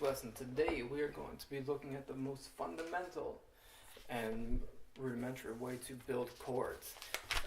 lesson today we are going to be looking at the most fundamental and rudimentary way to build chords.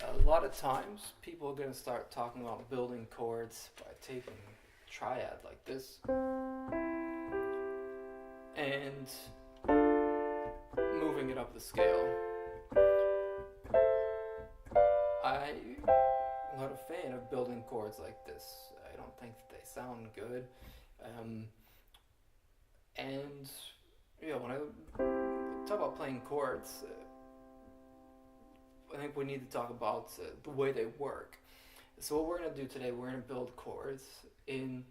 A lot of times people are going to start talking about building chords by taking a triad like this and moving it up the scale. I'm not a fan of building chords like this. I don't think that they sound good. And when I talk about playing chords, I think we need to talk about the way they work. So what we're going to do today, we're going to build chords in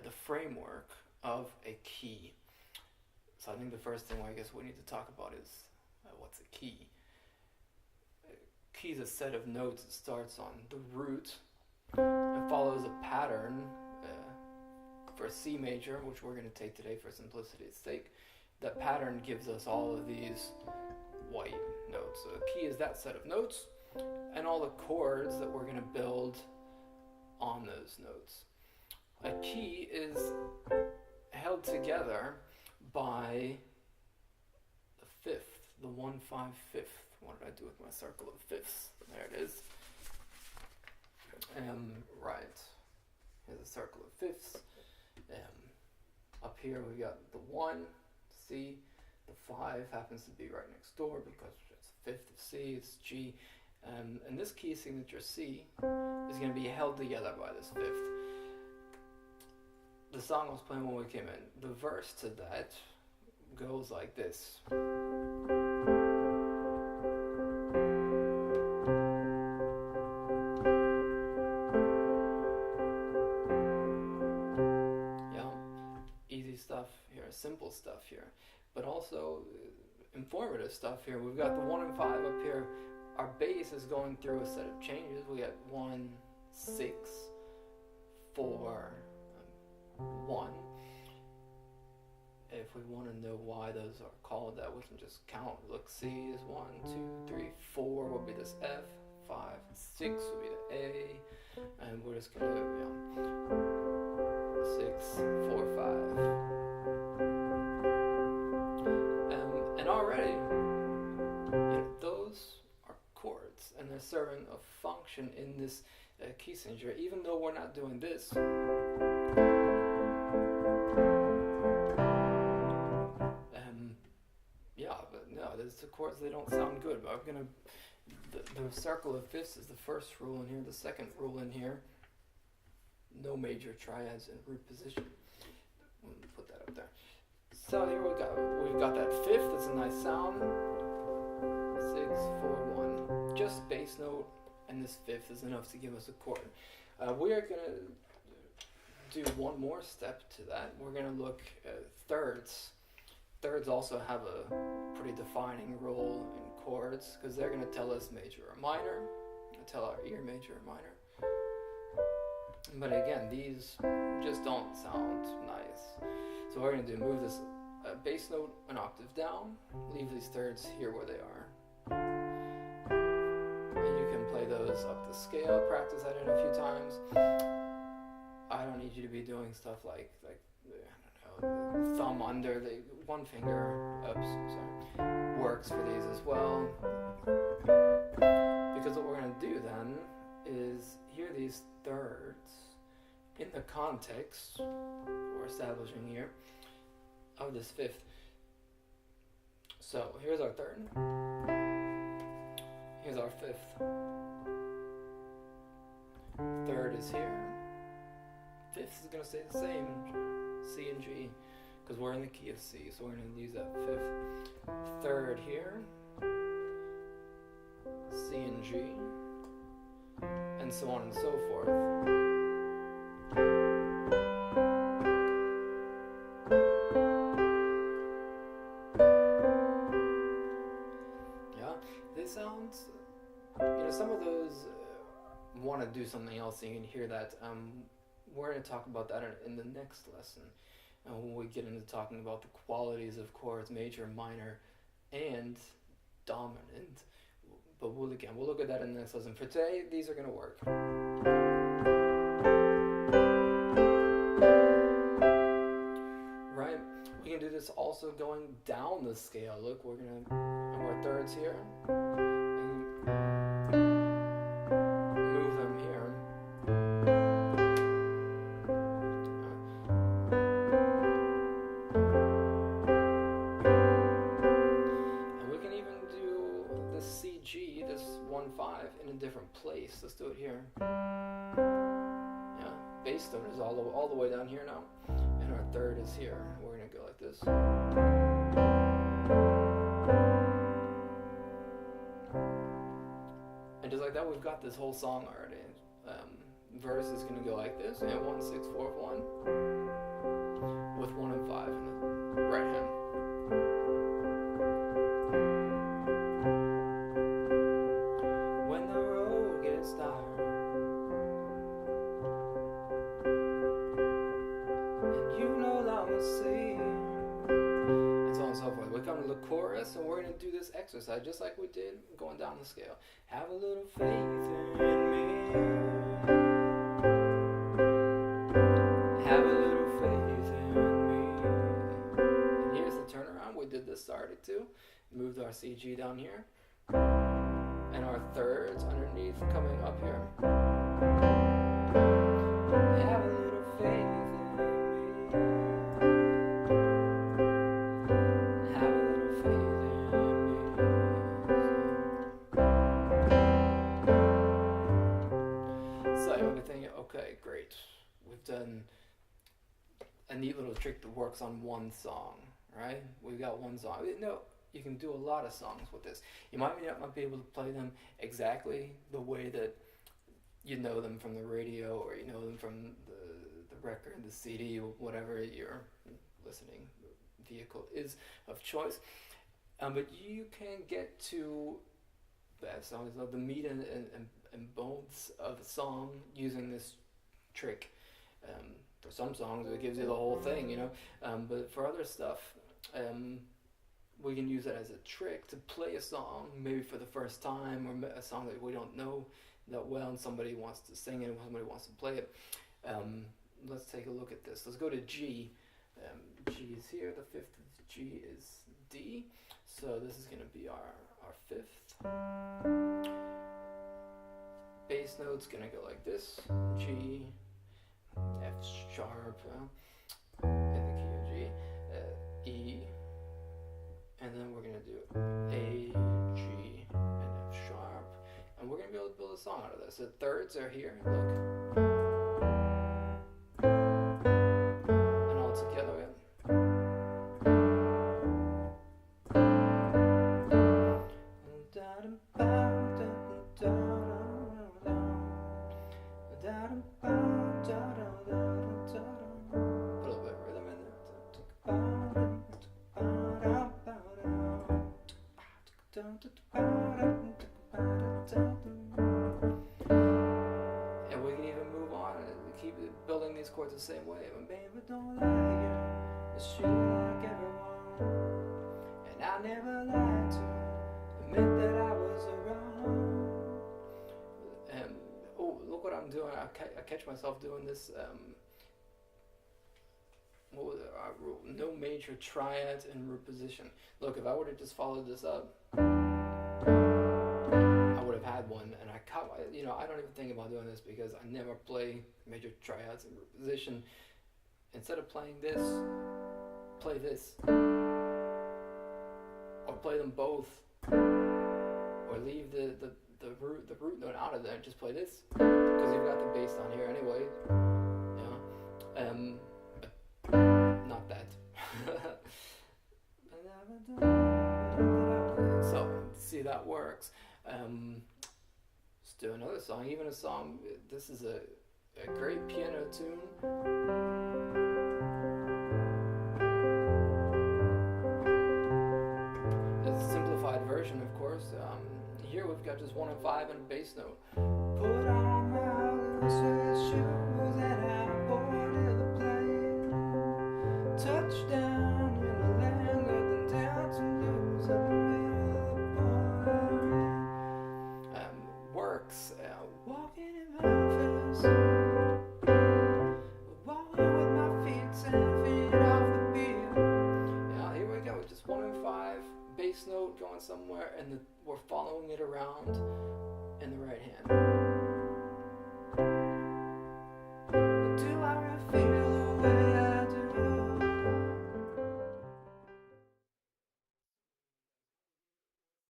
the framework of a key. So I think the first thing I guess we need to talk about is what's a key. A key is a set of notes that starts on the root and follows a pattern for C major, which we're going to take today for simplicity's sake. That pattern gives us all of these white notes. So a key is that set of notes and all the chords that we're going to build on those notes. A key is held together by the fifth, the 1-5-5. What did I do with my circle of fifths? There it is. Right. Here's a circle of fifths. Up here we got the 1, C. The 5 happens to be right next door because it's a fifth of C, it's G. And this key signature C is going to be held together by this fifth. The song I was playing when we came in, the verse to that goes like this. Simple stuff here, but also informative stuff here. We've got the 1 and 5 up here. Our bass is going through a set of changes. We got 1, 6, 4, 1. If we want to know why those are called that, we can just count. Look, C is 1, 2, 3, 4 will be this F, 5, 6 will be the A, and we're just gonna 6, 4, 5. And already, those are chords, and they're serving a function in this key signature, even though we're not doing this. But no, there's the chords, they don't sound good. But I'm gonna, the circle of fifths is the first rule in here. The second rule in here, no major triads in root position. Put that up there. So here we've got that fifth. It's a nice sound. 6, 4, 1. Just bass note, and this fifth is enough to give us a chord. We are gonna do one more step to that. We're gonna look at thirds. Thirds also have a pretty defining role in chords because they're gonna tell us major or minor. Tell our ear major or minor. But again, these just don't sound nice. So what we're going to do, move this bass note an octave down, leave these thirds here where they are. And you can play those up the scale, practice that in a few times. I don't need you to be doing stuff like I don't know, thumb under, one finger up, works for these as well. Because what we're going to do then is hear these thirds in the context we're establishing here of this fifth. So here's our third. Here's our fifth. Third is here. Fifth is going to stay the same, C and G, because we're in the key of C, so we're going to use that fifth. Third here, C and G, and so on and so forth. They sound, some of those want to do something else, and you can hear that. We're going to talk about that in the next lesson, when we get into talking about the qualities of chords, major, minor, and dominant. But we'll look at that in the next lesson. For today, these are going to work. Right? We can do this also going down the scale. Look, we're gonna have our thirds here, and move them here. And we can even do this CG, this 1/5, in a different place. Let's do it here. Yeah, bass note is all the way down here now, and our third is here. We're gonna go like this. And just like that, we've got this whole song already. Verse is gonna go like this, and 1 6 4 1, with 1 and 5 in the right hand. When the road gets dark and you no longer see, and so on and so forth. We come to the chorus, and we're gonna do this exercise just like we did going down the scale. Have a little faith in me. Have a little faith in me. And here's the turnaround. We did this already too. Moved our CG down here, and our thirds underneath coming up here. Have a little faith in me. Have a little faith in me. So you'll be thinking, okay, great. We've done a neat little trick that works on one song, right? We've got one song. No, you can do a lot of songs with this. You might not be able to play them exactly the way that you know them from the radio, or you know them from the record, the CD, or whatever your listening vehicle is of choice. But you can get to that song, the meat and bones of a song using this trick. For some songs it gives you the whole thing, you know, but for other stuff, we can use it as a trick to play a song maybe for the first time, or a song that we don't know that well and somebody wants to sing it and somebody wants to play it. Let's take a look at this. Let's go to G. G is here, the fifth G is D, so this is going to be our fifth. Bass note's going to go like this: G, F sharp, in the key of G, E, and then we're going to do A, G, and F sharp, and we're going to be able to build a song out of this. The thirds are here, look, and all together again. And we can even move on and keep building these chords the same way. When baby don't like you, it's true like everyone. And I never lied to admit that I was around. And oh, look what I'm doing. I catch myself doing this. What was it? Our rule? No major triads in root position. Look, if I would have just followed this up, I would have had one, and I don't even think about doing this because I never play major triads in root position. Instead of playing this, play this, or play them both, or leave the root note out of there and just play this, because you've got the bass down here anyway. Not that. So see, that works. Let's do another song, even a song. This is a great piano tune. It's a simplified version, of course. Here we've got just 1 and 5 and a bass note. Put on my loose shoes and I boarded the plane. Touchdown in the land of the dancing blues in the middle of the party. Works. Walking in Memphis, walking with my feet 10 feet off the beat. somewhere, and we're following it around in the right hand.